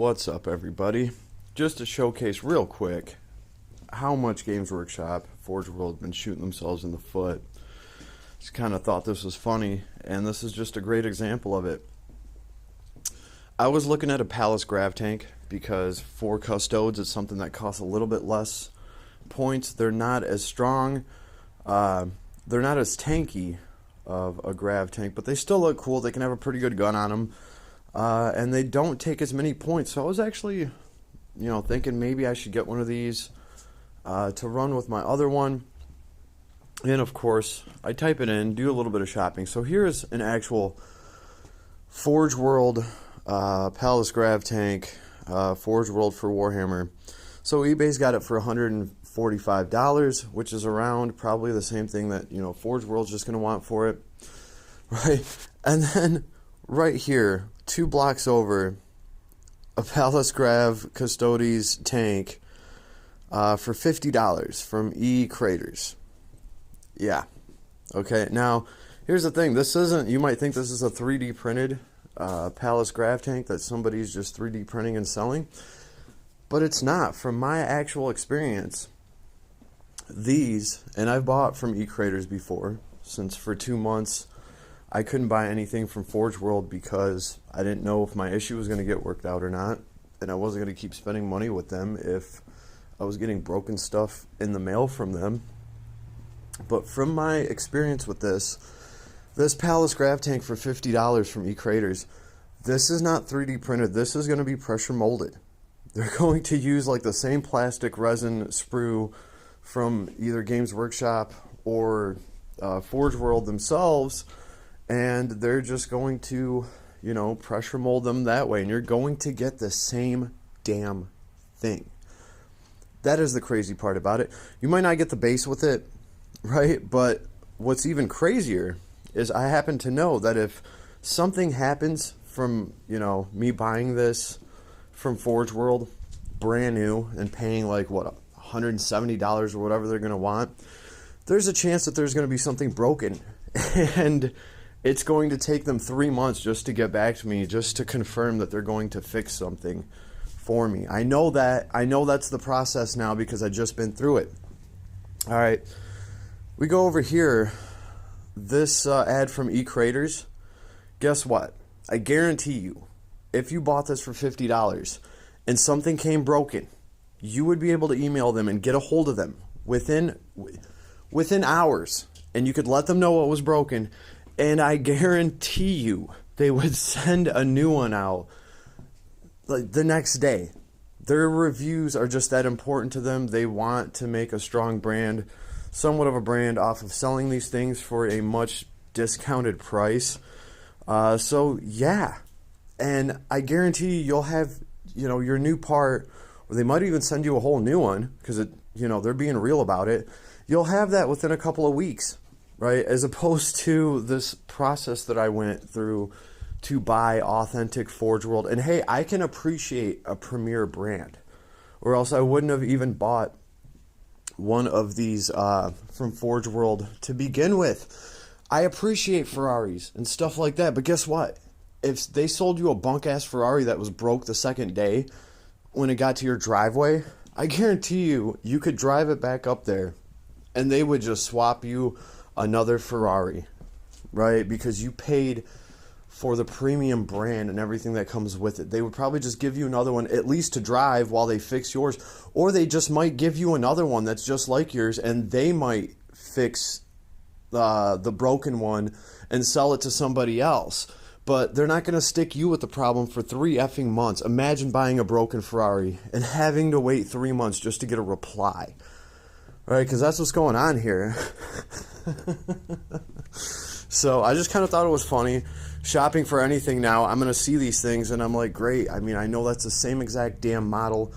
What's up, everybody? Just to showcase real quick how much Games Workshop, Forge World have been shooting themselves in the foot. Just kind of thought this was funny, and this is just a great example of it. I was looking at a Palace Grav Tank because for Custodes it's something that costs a little bit less points. They're not as strong, they're not as tanky of a Grav Tank, but they still look cool. They can have a pretty good gun on them. And they don't take as many points. So I was actually, thinking maybe I should get one of these to run with my other one. And of course, I type it in, do a little bit of shopping. So here's an actual Forge World Palace Grav Tank, Forge World for Warhammer. So eBay's got it for $145, which is around probably the same thing that, Forge World's just going to want for it. Right? And then right here, 2 blocks over, a Palace Grav Custodes tank for $50 from E-Craters. Yeah. Okay, now, here's the thing. This isn't, you might think this is a 3D printed Palace Grav tank that somebody's just 3D printing and selling, but it's not. From my actual experience, these, and I've bought from E-Craters before, since for 2 months, I couldn't buy anything from Forge World because I didn't know if my issue was going to get worked out or not, and I wasn't going to keep spending money with them if I was getting broken stuff in the mail from them. But from my experience with this Palace Grav Tank for $50 from E-Craters, this is not 3D printed. This is going to be pressure molded. They're going to use like the same plastic resin sprue from either Games Workshop or Forge World themselves, and they're just going to, pressure mold them that way, and you're going to get the same damn thing. That is the crazy part about it. You might not get the base with it, right? But what's even crazier is I happen to know that if something happens from, me buying this from Forge World, brand new, and paying like, what, $170 or whatever they're going to want, there's a chance that there's going to be something broken. And it's going to take them 3 months just to get back to me, just to confirm that they're going to fix something for me. I know that's the process now because I've just been through it. All right, we go over here. This ad from E-Craters, guess what? I guarantee you, if you bought this for $50 and something came broken, you would be able to email them and get a hold of them within hours, and you could let them know what was broken, and I guarantee you they would send a new one out like the next day. Their reviews are just that important to them. They want to make a strong brand, somewhat of a brand, off of selling these things for a much discounted price. So yeah, and I guarantee you'll have, your new part, or they might even send you a whole new one because they're being real about it. You'll have that within a couple of weeks, right? As opposed to this process that I went through to buy authentic Forge World. And hey, I can appreciate a premier brand, or else I wouldn't have even bought one of these from Forge World to begin with. I appreciate Ferraris and stuff like that, but guess what? If they sold you a bunk-ass Ferrari that was broke the second day when it got to your driveway, I guarantee you could drive it back up there and they would just swap you another Ferrari, right? Because you paid for the premium brand and everything that comes with it. They would probably just give you another one, at least to drive while they fix yours. Or they just might give you another one that's just like yours, and they might fix the broken one and sell it to somebody else. But they're not going to stick you with the problem for 3 effing months. Imagine buying a broken Ferrari and having to wait 3 months just to get a reply. Right? Because that's what's going on here. So I just kind of thought it was funny. Shopping for anything now, I'm going to see these things and I'm like, great. I mean, I know that's the same exact damn model.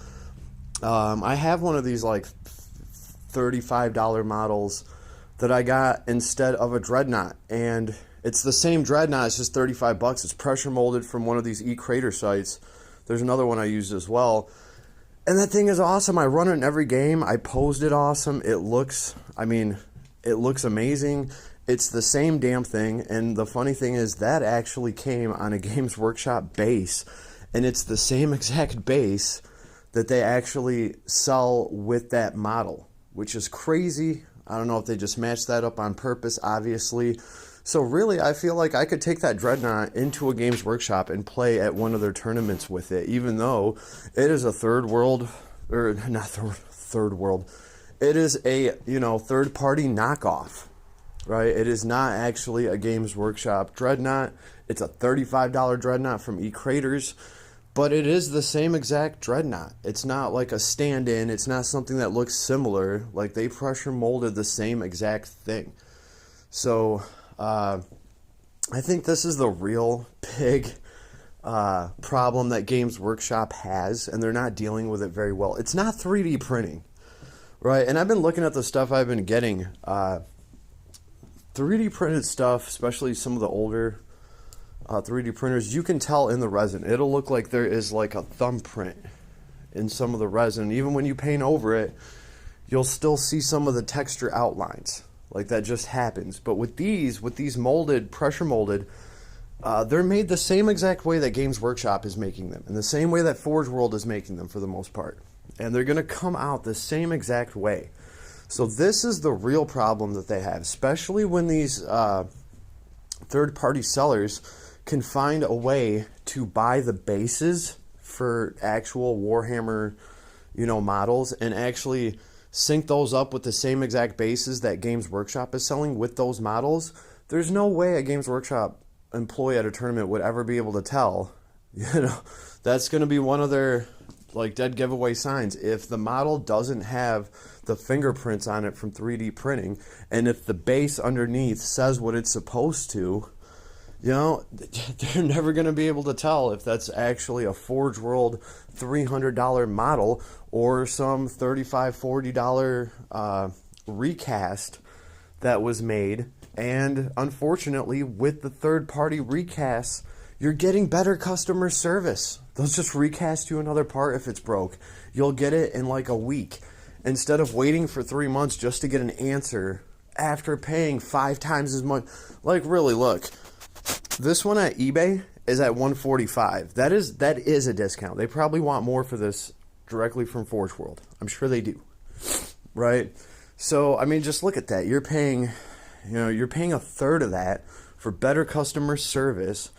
I have one of these like $35 models that I got instead of a Dreadnought, and it's the same Dreadnought, it's just $35. It's pressure molded from one of these E-Crater sites. There's another one I used as well, and that thing is awesome. I run it in every game. I posed it awesome. It looks amazing. It's the same damn thing, and the funny thing is that actually came on a Games Workshop base, and it's the same exact base that they actually sell with that model, which is crazy. I don't know if they just matched that up on purpose, obviously. So really, I feel like I could take that Dreadnought into a Games Workshop and play at one of their tournaments with it, even though it is a third world, or not third world, it is a, third-party knockoff, right? It is not actually a Games Workshop Dreadnought. It's a $35 Dreadnought from eCraters, but it is the same exact Dreadnought. It's not like a stand-in. It's not something that looks similar. Like, they pressure molded the same exact thing. So, I think this is the real big problem that Games Workshop has, and they're not dealing with it very well. It's not 3D printing, right? And I've been looking at the stuff I've been getting. 3D printed stuff, especially some of the older 3D printers, you can tell in the resin. It'll look like there is like a thumbprint in some of the resin. Even when you paint over it, you'll still see some of the texture outlines. Like, that just happens. But with these molded, pressure molded, they're made the same exact way that Games Workshop is making them, and the same way that Forge World is making them for the most part. And they're going to come out the same exact way. So this is the real problem that they have, especially when these third-party sellers can find a way to buy the bases for actual Warhammer, models, and actually sync those up with the same exact bases that Games Workshop is selling with those models. There's no way a Games Workshop employee at a tournament would ever be able to tell. That's going to be one of their dead giveaway signs. If the model doesn't have the fingerprints on it from 3D printing, and if the base underneath says what it's supposed to, they're never going to be able to tell if that's actually a Forge World $300 model or some $35, $40 recast that was made. And unfortunately, with the third-party recasts, you're getting better customer service. They'll just recast you another part if it's broke. You'll get it in like a week, instead of waiting for 3 months just to get an answer after paying 5 times as much. Like, really, look. This one at eBay is at $145. That is a discount. They probably want more for this directly from Forge World. I'm sure they do, right? So, I mean, just look at that. You're paying a third of that for better customer service.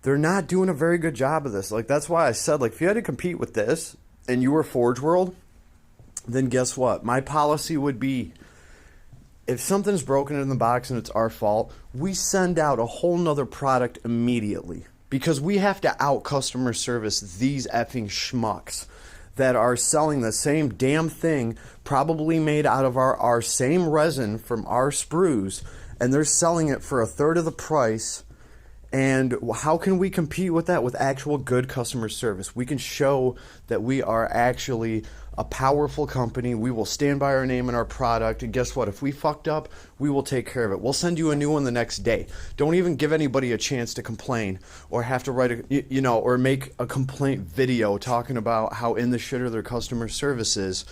They're not doing a very good job of this. Like, that's why I said, if you had to compete with this and you were Forge World, then guess what? My policy would be, if something's broken in the box and it's our fault, we send out a whole nother product immediately, because we have to out customer service these effing schmucks that are selling the same damn thing, probably made out of our same resin from our sprues, and they're selling it for a third of the price. And how can we compete with that? With actual good customer service. We can show that we are actually a powerful company. We will stand by our name and our product. And guess what? If we fucked up, we will take care of it. We'll send you a new one the next day. Don't even give anybody a chance to complain or have to write or make a complaint video talking about how in the shitter their customer service is.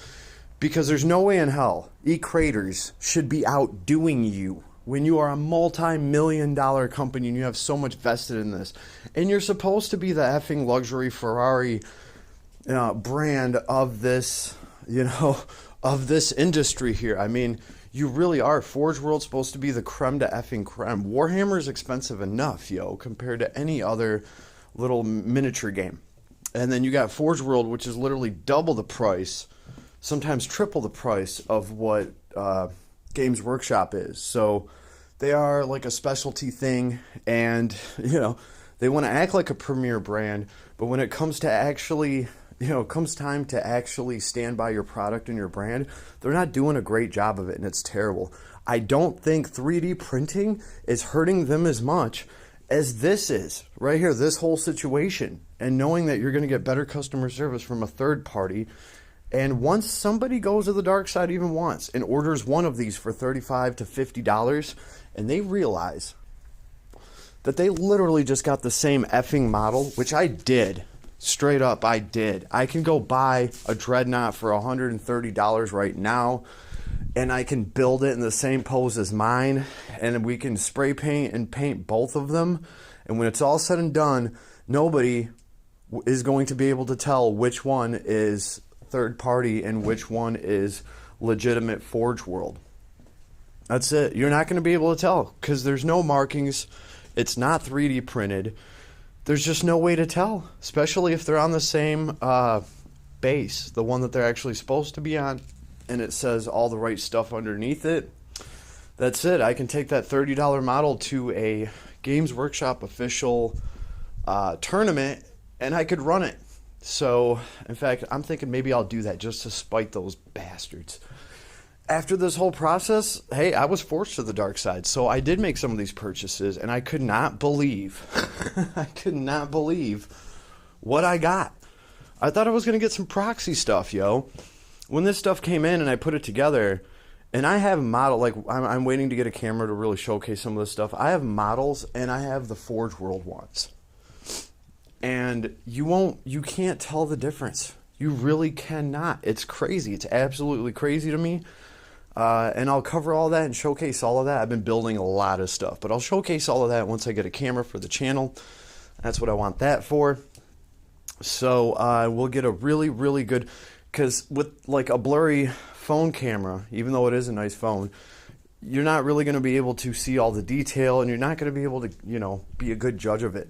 Because there's no way in hell eCraters should be outdoing you when you are a multi-million-dollar company and you have so much vested in this. And you're supposed to be the effing luxury Ferrari brand of this, of this industry here. I mean, you really are. Forge World's supposed to be the creme de effing creme. Warhammer is expensive enough, compared to any other little miniature game. And then you got Forge World, which is literally double the price, sometimes triple the price of what Games Workshop is. So they are like a specialty thing, and they want to act like a premier brand, but when it comes to actually comes time to actually stand by your product and your brand, they're not doing a great job of it, and it's terrible. I don't think 3D printing is hurting them as much as this is right here, this whole situation, and knowing that you're going to get better customer service from a third party. And once somebody goes to the dark side even once and orders one of these for $35 to $50, and they realize that they literally just got the same effing model, which I did. Straight up, I did. I can go buy a Dreadnought for $130 right now, and I can build it in the same pose as mine, and we can spray paint and paint both of them. And when it's all said and done, nobody is going to be able to tell which one is third party and which one is legitimate Forge World. That's it. You're not going to be able to tell because there's no markings. It's not 3D printed. There's just no way to tell, especially if they're on the same base, the one that they're actually supposed to be on, and it says all the right stuff underneath it. That's it. I can take that $30 model to a Games Workshop official tournament, and I could run it. So, in fact, I'm thinking maybe I'll do that just to spite those bastards. After this whole process, hey, I was forced to the dark side. So I did make some of these purchases, and I could not believe, I could not believe what I got. I thought I was going to get some proxy stuff, yo. When this stuff came in and I put it together, and I have model, like I'm waiting to get a camera to really showcase some of this stuff. I have models, and I have the Forge World ones. And you can't tell the difference. You really cannot. It's crazy. It's absolutely crazy to me. And I'll cover all that and showcase all of that. I've been building a lot of stuff, but I'll showcase all of that once I get a camera for the channel. That's what I want that for. So we'll get a really, really good, because with like a blurry phone camera, even though it is a nice phone, you're not really going to be able to see all the detail, and you're not going to be able to, be a good judge of it.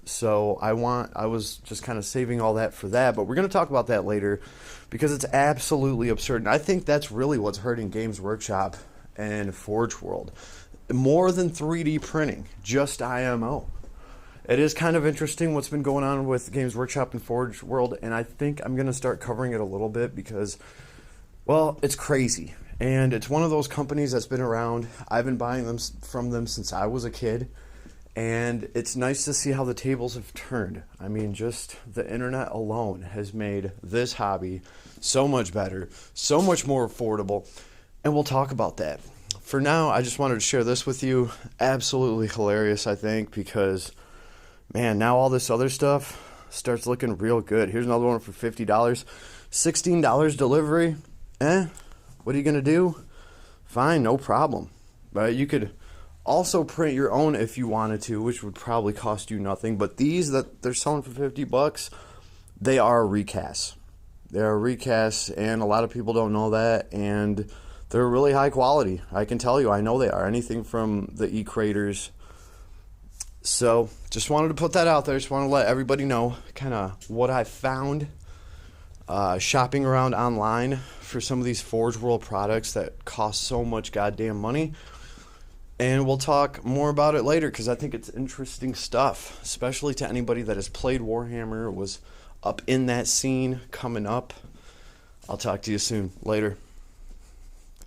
So I was just kind of saving all that for that, but we're going to talk about that later because it's absolutely absurd. And I think that's really what's hurting Games Workshop and Forge World. More than 3D printing, just IMO. It is kind of interesting what's been going on with Games Workshop and Forge World, and I think I'm going to start covering it a little bit because, well, it's crazy. And it's one of those companies that's been around. I've been buying them from them since I was a kid. And it's nice to see how the tables have turned. I mean, just the internet alone has made this hobby so much better, so much more affordable, and we'll talk about that. For now, I just wanted to share this with you. Absolutely hilarious, I think, because, man, now all this other stuff starts looking real good. Here's another one for $50. $16 delivery. What are you going to do? Fine, no problem. But you could also print your own if you wanted to, which would probably cost you nothing. But these that they're selling for $50, they are recasts. They're recasts, and a lot of people don't know that, and they're really high quality. I can tell you, I know they are. Anything from the E-Craters. So just wanted to put that out there. Just want to let everybody know kind of what I found shopping around online for some of these Forge World products that cost so much goddamn money. And we'll talk more about it later because I think it's interesting stuff, especially to anybody that has played Warhammer, was up in that scene coming up. I'll talk to you soon. Later.